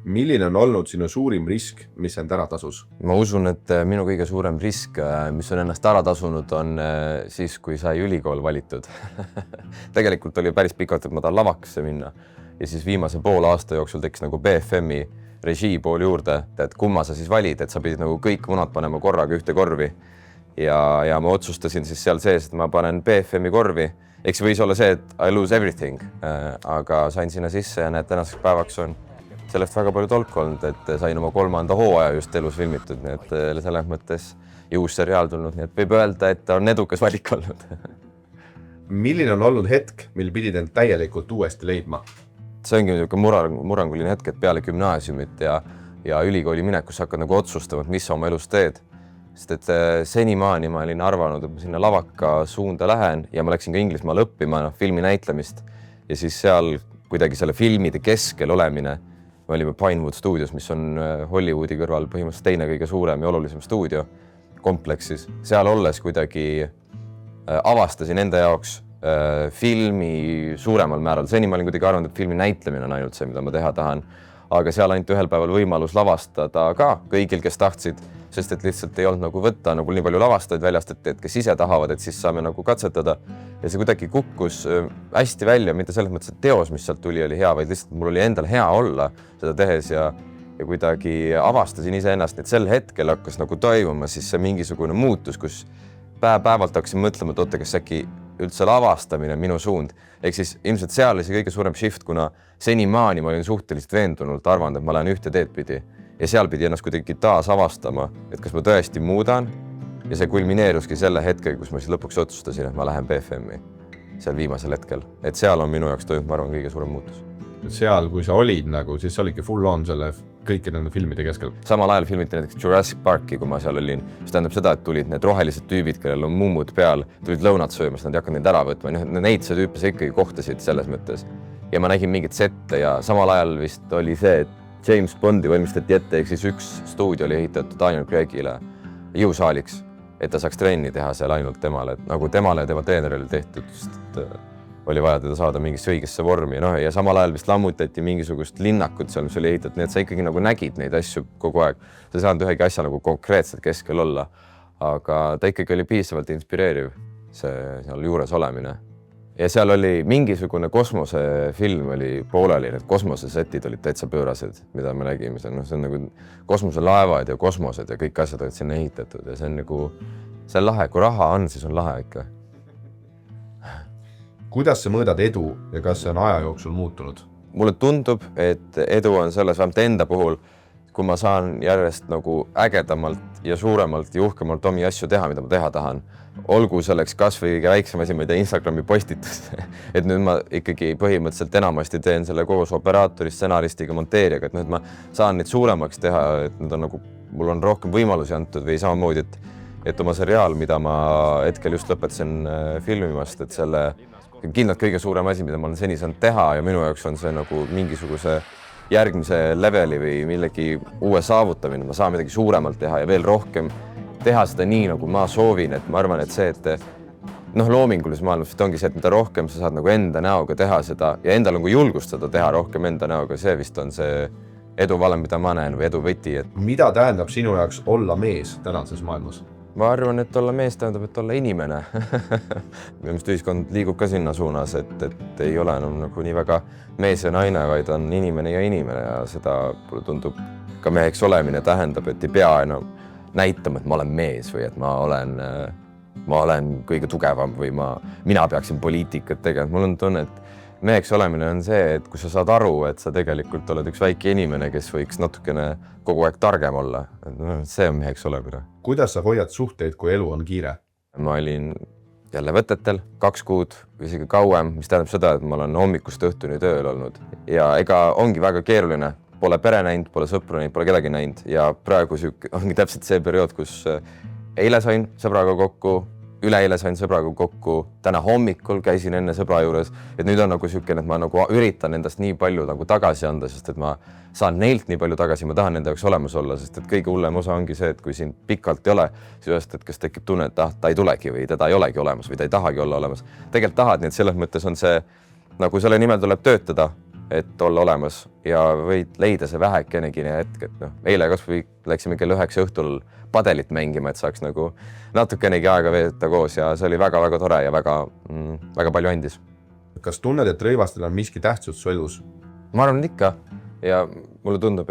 Milline on olnud sinu suurim risk, mis end ära tasus? Ma usun, et minu kõige suurem risk, mis on ennast ära tasunud, on siis, kui sai ülikool valitud. Tegelikult oli päris pikalt, et ma tahan lavakasse minna. Ja siis viimase poole aasta jooksul tekkis nagu BFM-i režii pool juurde, et kumma sa siis valid, et sa pidid nagu kõik munad panema korraga ühte korvi. Ja ma otsustasin siis seal sees, et ma panen BFM-i korvi. Eks võis olla see, et I lose everything, aga sain sinna sisse ja näed, tänaseks päevaks on sellest väga palju tolku olnud, et sain oma 3. hooaja just elus filmitud, nii et selles mõttes ja uus seriaal tulnud, nii et võib öelda, et on edukas valik olnud. Milline on olnud hetk, mil pidid end täielikult uuesti leidma? See ongi muranguline hetk, et peale gümnaasiumit ja ülikooli minekus hakkad nagu otsustama, mis sa oma elus teed. Sest et senimaani ma olin arvanud, et ma sinna lavaka suunda lähen ja ma läksin ka Inglismaal õppima filmi näitlemist ja siis seal kuidagi selle filmide keskel olemine. Me olime Pinewood stuudios, mis on Hollywoodi kõrval põhimõtteliselt teine kõige suurem ja olulisem stuudio kompleksis. Seal olles kuidagi avastasin enda jaoks filmi suuremal määral. Seni ma olin kuidagi arvanud, et filmi näitlemine on ainult see, mida ma teha tahan. Aga seal ainult ühel päeval võimalus lavastada ka kõigil, kes tahtsid, sest et lihtsalt ei olnud nagu võtta nagu nii palju lavastajaid väljast, et kes ise tahavad, et siis saame nagu katsetada. Ja see kuidagi kukkus hästi välja, mitte selles mõttes, et teos, mis sealt tuli, oli hea, vaid lihtsalt mul oli endal hea olla seda tehes ja kuidagi avastasin iseennast, et sel hetkel hakkas nagu toimuma siis see mingisugune muutus, kus päevalt hakkasin mõtlema, et oota, kas äkki üldse lavastamine minu suund. Ehk siis ilmselt seal oli see kõige suurem shift, kuna senimaani ma olin suhteliselt veendunult arvanud, et ma lähen ühte teed pidi. Ja seal pidi ennast kuidagi taas avastama, et kas ma tõesti muudan. Ja see kulmineeruski selle hetkel, kus ma siis lõpuks otsustasin, et ma lähen BFM-i seal viimasel hetkel. Et seal on minu jaoks toimunud, ma arvan, kõige suurem muutus. Seal, kui sa olid nagu, siis sa olidki full on selle kõikide nende filmide keskel. Samal ajal filmiti näiteks Jurassic Parki, kui ma seal olin. See tähendab seda, et tulid need rohelised tüübid, kellel on mummud peal, tulid lõunad söömas, nad ei hakanud neid ära võtma. Neid see tüüpe sa ikkagi kohtasid selles mõttes. Ja ma nägin mingit sette ja samal ajal vist oli see, et James Bondi valmistati ette, ehk siis üks stuudio oli ehitatud Daniel Craigile jõusaaliks, et ta saaks trenni teha seal ainult temale. Et nagu temale ja tema treeneril tehtud, sest oli vaja teda saada mingisse õigesse vormi. Ja samal ajal vist lammutati mingisugust linnakut seal, mis oli ehitatud, nii et sa ikkagi nagu nägid neid asju kogu aeg. Sa ei saanud ühegi asja nagu konkreetselt keskel olla, aga ta ikkagi oli piisavalt inspireeriv, see seal juures olemine. Ja seal oli mingisugune kosmosefilm oli pooleli, need kosmosesetid olid täitsa pöörased, mida me nägime. See on nagu kosmoselaevad ja kosmosed ja kõik asjad olid sinna ehitatud ja see on nagu, see on lahe, kui raha on, siis on lahe ikka. Kuidas sa mõõdad edu ja kas see on aja jooksul muutunud? Mulle tundub, et edu on selles vähemalt enda puhul, kui ma saan järjest nagu ägedamalt ja suuremalt ja uhkemalt omi asju teha, mida ma teha tahan. Olgu selleks kas või kõige väiksem asi, ma ei tea, Instagrami postitus. Et nüüd ma ikkagi põhimõtteliselt enamasti teen selle koos operaatori, stsenaristiga, monteerijaga, et nüüd ma saan neid suuremaks teha, et nüüd on nagu, mul on rohkem võimalusi antud või samamoodi, et oma seriaal, mida ma hetkel just lõpetasin filmimast, et selle kindlalt kõige suurem asi, mida ma olen seni saanud teha ja minu jaoks on see nagu mingisuguse järgmise leveli või millegi uue saavutamine. Ma saan midagi suuremalt teha ja veel rohkem teha seda nii, nagu ma soovin, et ma arvan, et see, et loomingulises maailmas ongi see, et mida rohkem sa saad nagu enda näoga teha seda ja endal nagu julgustada teha rohkem enda näoga, see vist on see edu valem, mida ma näen või edu võti. Mida tähendab sinu jaoks olla mees tänases maailmas? Ma arvan, et olla mees tähendab, et olla inimene. Minu ühiskond liigub ka sinna suunas, et ei ole enam nagu nii väga mees ja naine, vaid on inimene ja seda tundub ka meheks olemine tähendab, et ei pea enam näitama, et ma olen mees või et ma olen kõige tugevam või mina peaksin poliitikat tegema. Mul on tunne, et meheks olemine on see, et kui sa saad aru, et sa tegelikult oled üks väike inimene, kes võiks natukene kogu aeg targem olla. See on meheks olemine. Kuidas sa hoiad suhteid, kui elu on kiire? Ma olin jälle võtetel 2 kuud, isegi kauem, mis tähendab seda, et ma olen hommikust õhtuni tööl olnud. Ja ega ongi väga keeruline. Pole pere näinud, pole sõpru näinud, pole kedagi näinud. Ja praegu ongi täpselt see periood, kus eile sain sõbraga kokku, üleeile sain sõbraga kokku, täna hommikul käisin enne sõbra juures. Et nüüd on nagu siukene, et ma nagu üritan endast nii palju nagu tagasi anda, sest et ma saan neilt nii palju tagasi, ma tahan nende jaoks olemas olla, sest et kõige hullem osa ongi see, et kui siin pikalt ei ole, siis ühest hetkest tekib tunne, et ta ei tulegi või teda ei olegi olemas või ta ei tahagi olla olemas. Tegelikult tahad, nii et selles mõttes on see, nagu selle nimel tuleb töötada, et olla olemas ja võid leida see vähekenegi hetk, et noh, eile kas või läksime kell 9 õhtul padelit mängima, et saaks nagu natukenegi aega veeta koos ja see oli väga-väga tore ja väga palju andis. Kas tunned, et rõivastel on miski tähtsus su elus? Ma arvan, et ikka ja mulle tundub,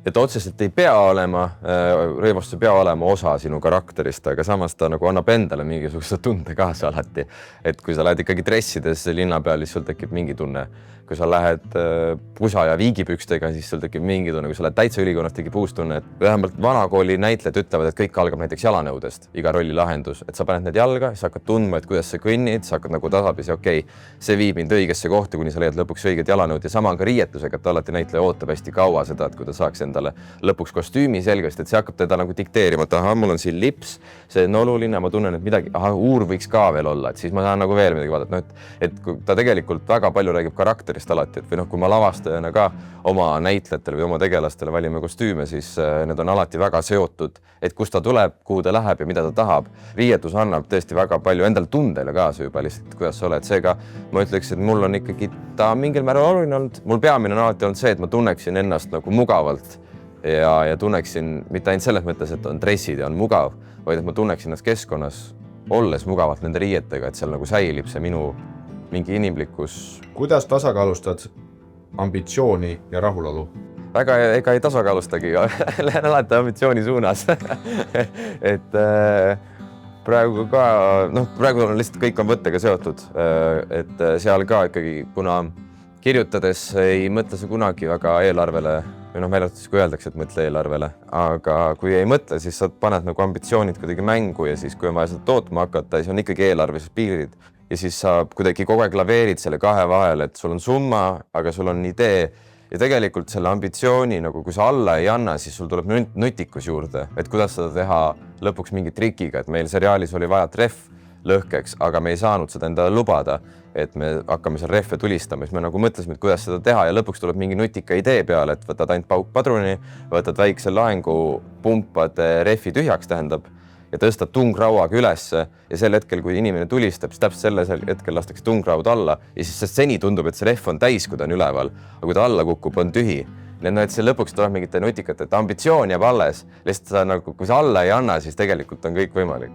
et otseselt ei pea olema, rõivastus ei pea olema osa sinu karakterist, aga samas ta nagu annab endale mingisuguse tunde kaasa alati. Et kui sa lähed ikkagi dressides linna peal, siis sul tekib mingi tunne. Kui sa lähed pusa ja viigipükstega, siis sul tekib mingi tunne. Kui sa lähed täitsa ülikonnas, tekib uus tunne. Et vähemalt vanakooli näitlejad ütlevad, et kõik algab näiteks jalanõudest, iga rolli lahendus. Et sa paned need jalga, siis hakkad tundma, et kuidas sa kõnnid, sa hakkad nagu tasapisi, okei, see viib mind õigesse kohta, kuni sa leiad lõpuks õiged jalanõud. Ja sama on ka riietusega, et alati näitleja ootab hästi kaua seda, et kui ta saaks endale lõpuks kostüümi selgest, et see hakkab teda nagu dikteerima, et aha, mul on siin lips, see on oluline, ma tunnen, et midagi, uur võiks ka veel olla, et siis ma saan nagu veel midagi vaadata. No, et ta tegelikult väga palju räägib karakterist alati, et või noh, kui ma lavastajana ka oma näitlejatele või oma tegelastele valime kostüüme, siis need on alati väga seotud, et kust ta tuleb, kuhu ta läheb ja mida ta tahab. Riietus annab tõesti väga palju endale tundele kaasa juba lihtsalt, kuidas sa oled. Seega ma ütleks, et mul on ikkagi ta mingil määral oluline olnud. Mul peamine on alati olnud see, et ma tunneksin ennast nagu mugavalt ja tunneksin mitte ainult selles mõttes, et on dressid ja on mugav, vaid et ma tunneksin ennast keskkonnas olles mugavalt nende riietega, et seal nagu säilib see minu mingi inimlikkus. Kuidas tasakaalustad ambitsiooni ja rahulolu? Väga ega ei tasakaalustagi, lähen alati ambitsiooni suunas. Et praegu ka, noh, praegu on lihtsalt kõik on võttega seotud, et seal ka ikkagi, kuna kirjutades ei mõtle sa kunagi väga eelarvele, või noh, meelelatus, kui öeldakse, et mõtle eelarvele, aga kui ei mõtle, siis sa paned nagu ambitsioonid kuidagi mängu ja siis, kui on vaja seda tootma hakata, siis on ikkagi eelarvelised piirid ja siis sa kuidagi kogu aeg laveerid selle kahe vahel, et sul on summa, aga sul on idee ja tegelikult selle ambitsiooni, nagu kui sa alla ei anna, siis sul tuleb nutikus juurde, et kuidas seda teha lõpuks mingi trikiga, et meil seriaalis oli vaja trehv lõhkeks, aga me ei saanud seda endale lubada, et me hakkame seal rehve tulistama, siis me nagu mõtlesime, et kuidas seda teha ja lõpuks tuleb mingi nutika idee peale, et võtad ainult paukpadruni, võtad väikse laengu, pumpad rehvi tühjaks, tähendab, ja tõstad tungrauaga ülesse ja sel hetkel, kui inimene tulistab, siis täpselt selle hetkel lastakse tungraud alla ja siis seni tundub, et see rehv on täis, kui ta on üleval, aga kui ta alla kukub, on tühi. Et see lõpuks tuleb mingite nutikate, et ambitsioon jääb alles, lihtsalt sa nagu, kui sa alla ei anna, siis tegelikult on kõik võimalik.